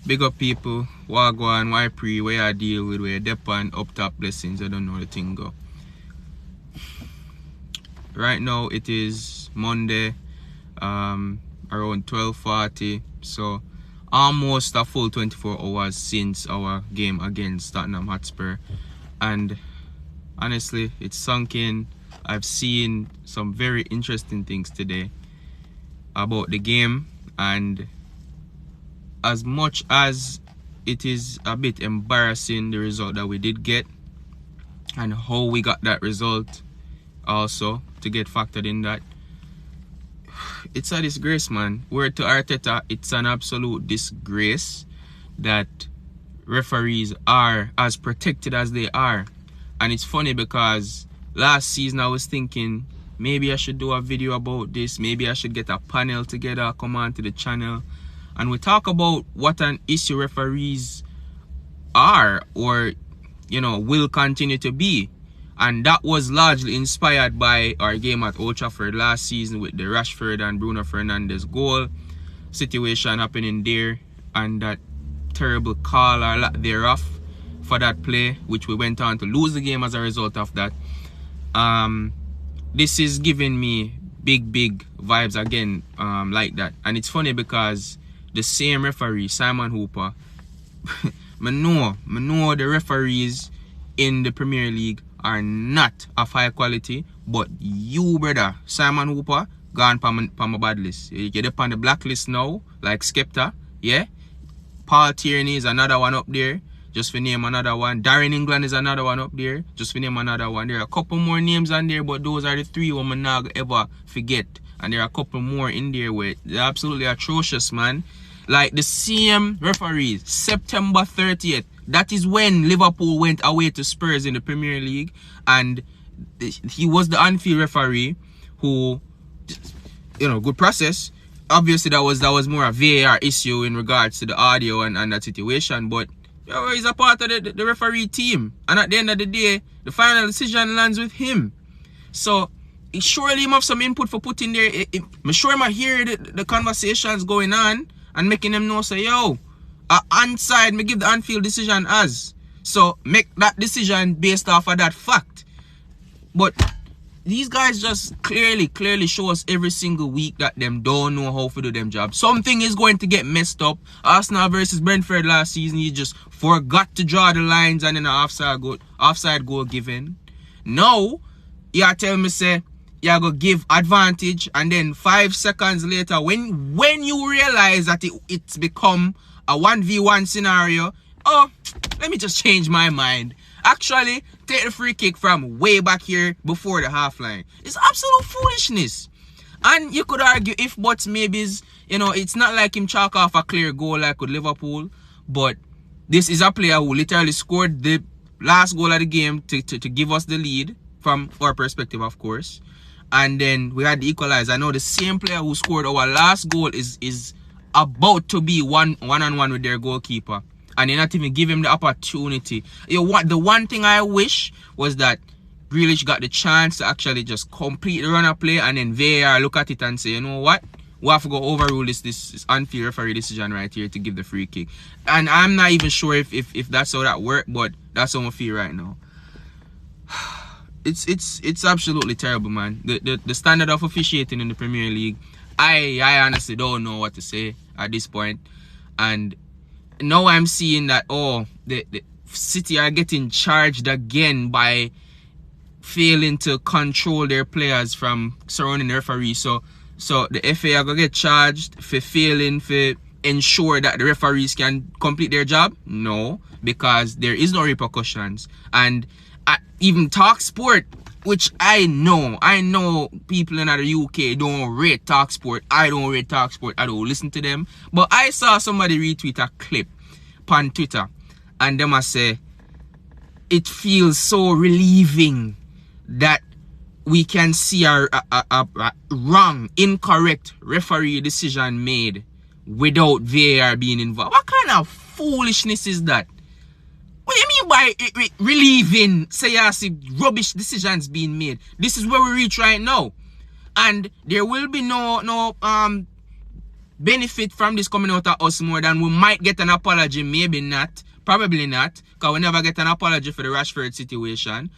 Big up people. Wagwan, why pre, where I deal with, where dep and up top blessings. I don't know the thing go. Right now it is Monday, around 12:40. So almost a full 24 hours since our game against Tottenham Hotspur. And honestly, it's sunk in. I've seen some very interesting things today about the game, and as much as it is a bit embarrassing, the result that we did get and how we got that result also to get factored in that, it's a disgrace, man. Word to Arteta, it's an absolute disgrace that referees are as protected as they are. And it's funny because last season I was thinking maybe I should do a video about this, maybe I should get a panel together, come on to the channel, and we talk about what an issue referees are, or will continue to be. And that was largely inspired by our game at Old Trafford last season with the Rashford and Bruno Fernandes goal situation happening there, and that terrible call or lack thereof for that play, which we went on to lose the game as a result of that. This is giving me big vibes again, like that. And it's funny because the same referee, Simon Hooper, I know the referees in the Premier League are not of high quality, but you, brother, Simon Hooper, gone from my bad list. You get up on the blacklist now, like Skepta, yeah? Paul Tierney is another one up there, just for name another one. Darren England is another one up there, just for name another one. There are a couple more names on there, but those are the three I'm not ever forget. And there are a couple more in there where they're absolutely atrocious, man. Like the same referees, September 30th. That is when Liverpool went away to Spurs in the Premier League, and he was the on-field referee who, good process. Obviously, that was more a VAR issue in regards to the audio and that situation, but he's a part of the referee team, and at the end of the day, the final decision lands with him. So surely he must have some input for putting there. I'm sure I hear the conversations going on and making them know, say, yo, onside, me give the on-field decision as. So make that decision based off of that fact. But these guys just clearly show us every single week that them don't know how to do them job. Something is going to get messed up. Arsenal versus Brentford last season, you just forgot to draw the lines and then an offside goal given. Now, you tell me, say, you go give advantage, and then 5 seconds later, when you realize that it's become a 1v1 scenario, oh, let me just change my mind. Actually, take the free kick from way back here before the half line. It's absolute foolishness. And you could argue if buts maybes, it's not like him chalk off a clear goal like with Liverpool, but this is a player who literally scored the last goal of the game to give us the lead, from our perspective, of course. And then we had the equalizer. I know the same player who scored our last goal is about to be one-on-one with their goalkeeper, and they not even give him the opportunity. The one thing I wish was that Grealish got the chance to actually just complete the run-up play, and then VAR look at it and say, you know what, we have to go overrule this unfair referee decision right here to give the free kick. And I'm not even sure if that's how that worked, but that's how I feel right now. It's absolutely terrible, man. The standard of officiating in the Premier League, I honestly don't know what to say at this point. And now I'm seeing that, the City are getting charged again by failing to control their players from surrounding the referee. So the FA are going to get charged for failing to ensure that the referees can complete their job? No, because there is no repercussions. And even TalkSport, which I know people in the UK don't rate TalkSport. I don't rate TalkSport. I don't listen to them. But I saw somebody retweet a clip on Twitter, and them I say, it feels so relieving that we can see a wrong, incorrect referee decision made without VAR being involved. What kind of foolishness is that? What do you mean by relieving, say, I see rubbish decisions being made? This is where we reach right now. And there will be no benefit from this coming out of us more than we might get an apology. Maybe not. Probably not. Because we never get an apology for the Rashford situation.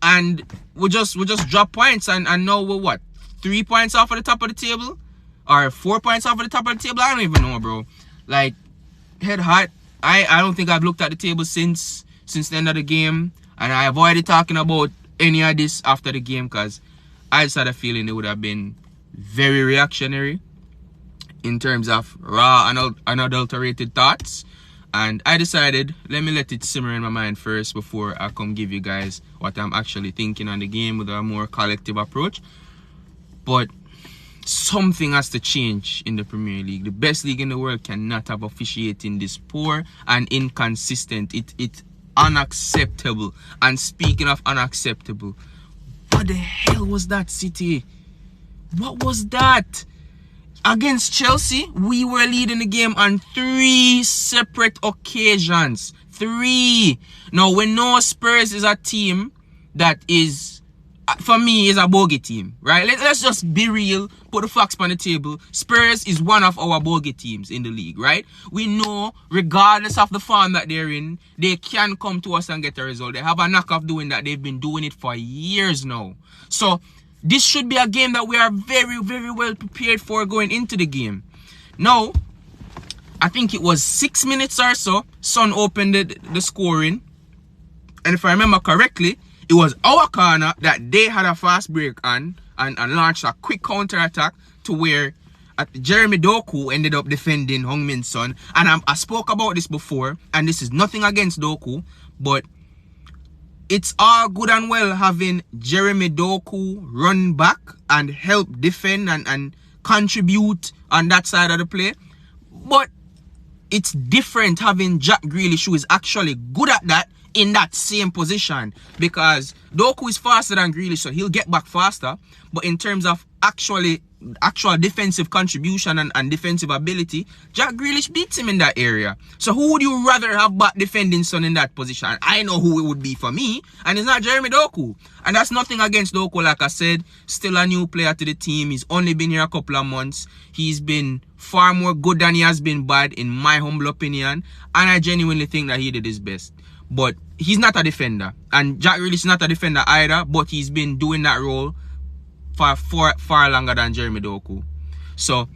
And we just drop points and now we're what? 3 points off of the top of the table? Or 4 points off of the top of the table? I don't even know, bro. Like, head hot. I don't think I've looked at the table since the end of the game. And I avoided talking about any of this after the game because I just had a feeling it would have been very reactionary in terms of raw and unadulterated thoughts. And I decided, let me let it simmer in my mind first before I come give you guys what I'm actually thinking on the game with a more collective approach. But something has to change in the Premier League. The best league in the world cannot have officiating this poor and inconsistent. It's unacceptable. And speaking of unacceptable, what the hell was that, City? What was that? Against Chelsea, we were leading the game on 3 separate occasions. 3. Now, we know Spurs is a team that is, for me, is a bogey team, right? Let's just be real, put the facts on the table. Spurs is one of our bogey teams in the league, right? We know, regardless of the form that they're in, they can come to us and get a result. They have a knack of doing that. They've been doing it for years now. So, this should be a game that we are very, very well prepared for going into the game. Now, I think it was 6 minutes or so, Son opened the scoring. And if I remember correctly, it was our corner that they had a fast break on and launched a quick counter-attack to where Jeremy Doku ended up defending Heung-min Son. And I spoke about this before, and this is nothing against Doku, but it's all good and well having Jeremy Doku run back and help defend and contribute on that side of the play. But it's different having Jack Grealish, who is actually good at that, in that same position. Because Doku is faster than Grealish, so he'll get back faster. But in terms of actual defensive contribution and defensive ability, Jack Grealish beats him in that area. So who would you rather have back defending Son in that position? I know who it would be for me, and it's not Jeremy Doku. And that's nothing against Doku, like I said. Still a new player to the team. He's only been here a couple of months. He's been far more good than he has been bad, in my humble opinion. And I genuinely think that he did his best. But he's not a defender. And Jack Grealish is not a defender either, but he's been doing that role far longer than Jeremy Doku. So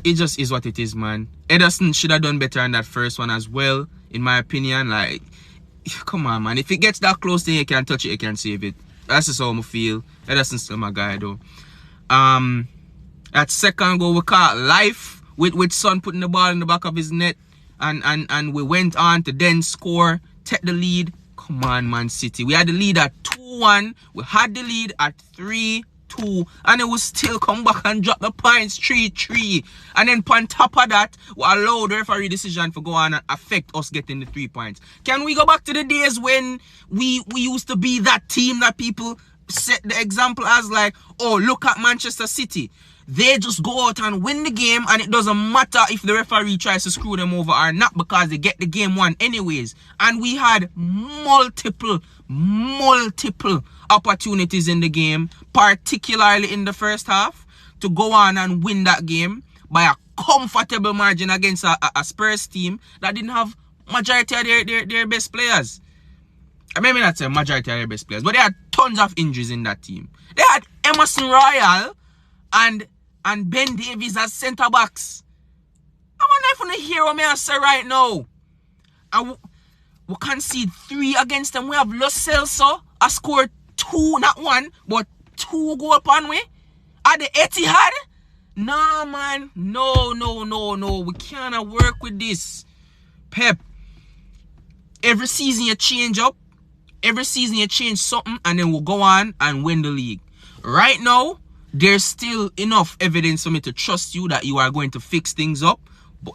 it just is what it is, man. Ederson should have done better in that first one as well, in my opinion. Like, come on, man. If it gets that close, then you can touch it, you can save it. That's just how I feel. Ederson's still my guy, though. That second goal, we caught life with Son putting the ball in the back of his net, and we went on to then score, take the lead. Come on, Man City. We had the lead at 2-1. We had the lead at 3-2. And it will still come back and drop the points 3-3. And then on top of that, we allowed the referee decision to go on and affect us getting the 3 points. Can we go back to the days when we used to be that team that people set the example as, like, oh, look at Manchester City. They just go out and win the game, and it doesn't matter if the referee tries to screw them over or not, because they get the game won anyways. And we had multiple opportunities in the game, particularly in the first half, to go on and win that game by a comfortable margin against a Spurs team that didn't have majority of their best players. I mean, not say majority of their best players, but they had tons of injuries in that team. They had Emerson Royal and Ben Davies as centre backs. I wonder if you hear what I say right now. And we concede 3 against them. We have Lo Celso. I scored 2, not 1, but 2 goals upon we. At the Etihad? Nah, man. No. We cannot work with this. Pep, every season you change up. Every season you change something, and then we'll go on and win the league. Right now, there's still enough evidence for me to trust you that you are going to fix things up.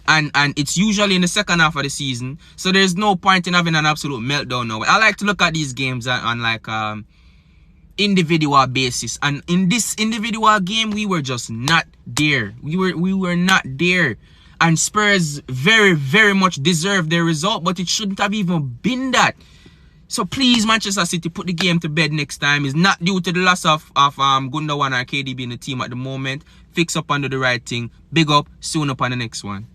And it's usually in the second half of the season. So there's no point in having an absolute meltdown now. I like to look at these games on like individual basis. And in this individual game, we were just not there. We were not there. And Spurs very, very much deserved their result, but it shouldn't have even been that. So please, Manchester City, put the game to bed next time. It's not due to the loss of Gundogan or KDB in the team at the moment. Fix up under the right thing. Big up. Soon up on the next one.